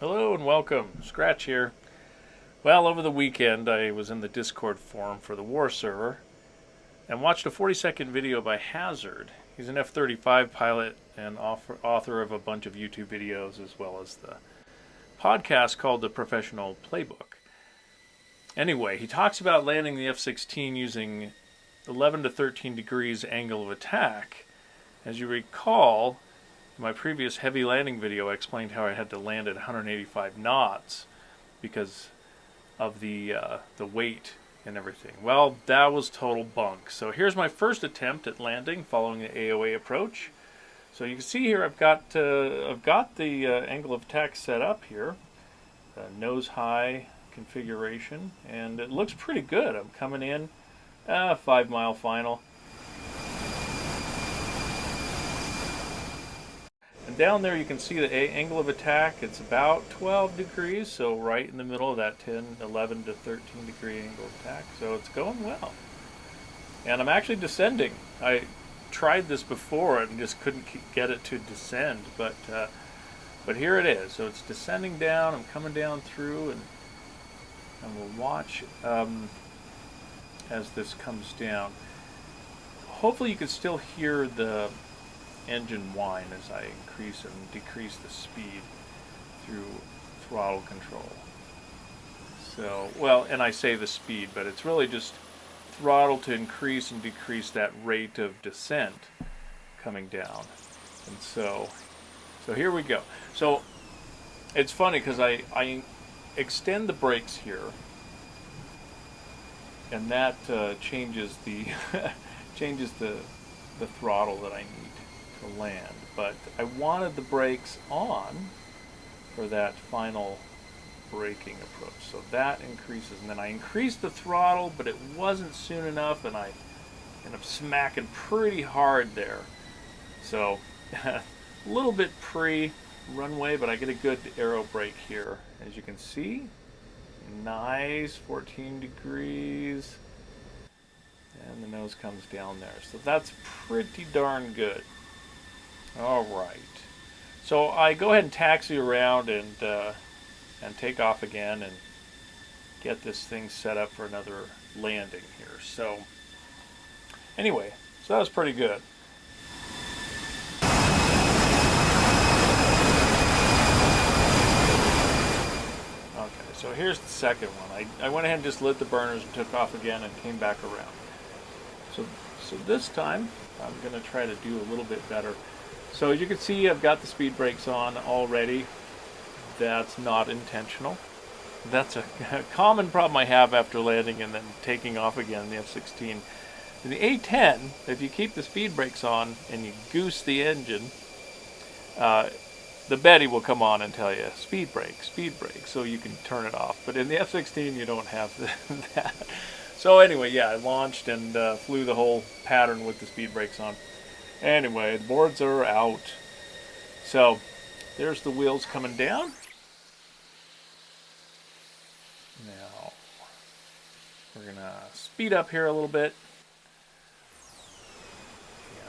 Hello and welcome. Scratch here. Well, over the weekend I was in the Discord forum for the War server and watched a 40-second video by Hazard. He's an F-35 pilot and author of a bunch of YouTube videos as well as the podcast called The Professional Playbook. Anyway, he talks about landing the F-16 using 11 to 13 degrees angle of attack. As you recall, in my previous heavy landing video, I explained how I had to land at 185 knots because of the weight and everything. Well, that was total bunk. So here's my first attempt at landing following the AoA approach. So you can see here I've got the angle of attack set up here, nose high configuration, and it looks pretty good. I'm coming in 5-mile final. And down there you can see the angle of attack. It's about 12 degrees, so right in the middle of that 10, 11 to 13 degree angle of attack. So it's going well. And I'm actually descending. I tried this before and just couldn't get it to descend, but here it is. So it's descending down. I'm coming down through, and we'll watch as this comes down. Hopefully you can still hear the engine whine as I increase and decrease the speed through throttle control. So, well, and I say the speed, but it's really just throttle to increase and decrease that rate of descent coming down. And so here we go. So it's funny because I extend the brakes here, and that changes the the throttle that I need to land. But I wanted the brakes on for that final braking approach, so that increases, and then I increased the throttle, but it wasn't soon enough, and I ended up smacking pretty hard there. So a little bit pre-runway, but I get a good aero brake here, as you can see. Nice 14 degrees, and the nose comes down there, so that's pretty darn good. All right, so I go ahead and taxi around and take off again and get this thing set up for another landing here. So anyway, so that was pretty good. Okay, so here's the second one. I went ahead and just lit the burners and took off again and came back around. So this time I'm going to try to do a little bit better. So as you can see, I've got the speed brakes on already. That's not intentional. That's a common problem I have after landing and then taking off again in the F-16. In the A-10, if you keep the speed brakes on and you goose the engine, the Betty will come on and tell you, speed brake, so you can turn it off. But in the F-16, you don't have that. So anyway, yeah, I launched and flew the whole pattern with the speed brakes on. Anyway, the boards are out. So there's the wheels coming down. Now we're gonna speed up here a little bit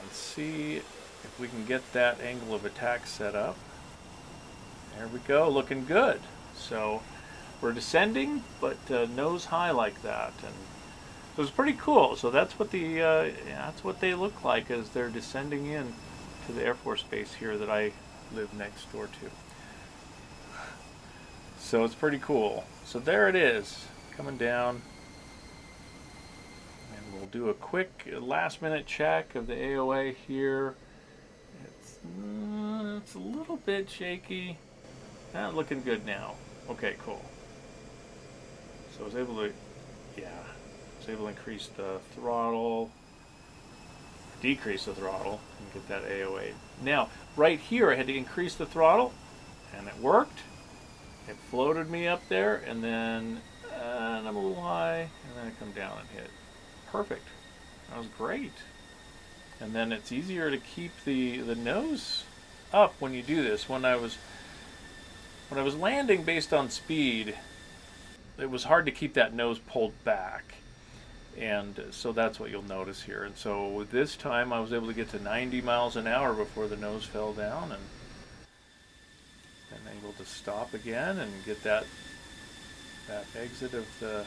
and see if we can get that angle of attack set up. There we go, looking good. So we're descending, but nose high like that, and it was pretty cool. So that's what that's what they look like as they're descending in to the Air Force Base here that I live next door to. So it's pretty cool. So there it is, coming down. And we'll do a quick last-minute check of the AoA here. It's a little bit shaky. Not looking good now. Okay, cool. So I was able to, increase the throttle, decrease the throttle, and get that AoA. Now, right here, I had to increase the throttle, and it worked. It floated me up there, and then I'm a little high, and then I come down and hit. Perfect. That was great. And then it's easier to keep the nose up when you do this. When I was landing based on speed, it was hard to keep that nose pulled back. And so that's what you'll notice here. And so this time I was able to get to 90 miles an hour before the nose fell down, and and able to stop again and get that exit of the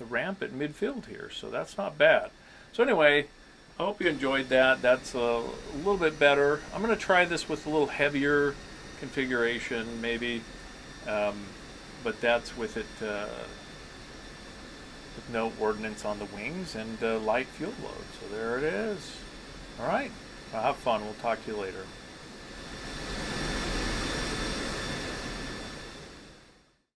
ramp at midfield here. So that's not bad. So anyway, I hope you enjoyed that. That's a little bit better. I'm going to try this with a little heavier configuration maybe, but that's with it with no ordnance on the wings and light fuel load. So there it is. All right, well, have fun. We'll talk to you later.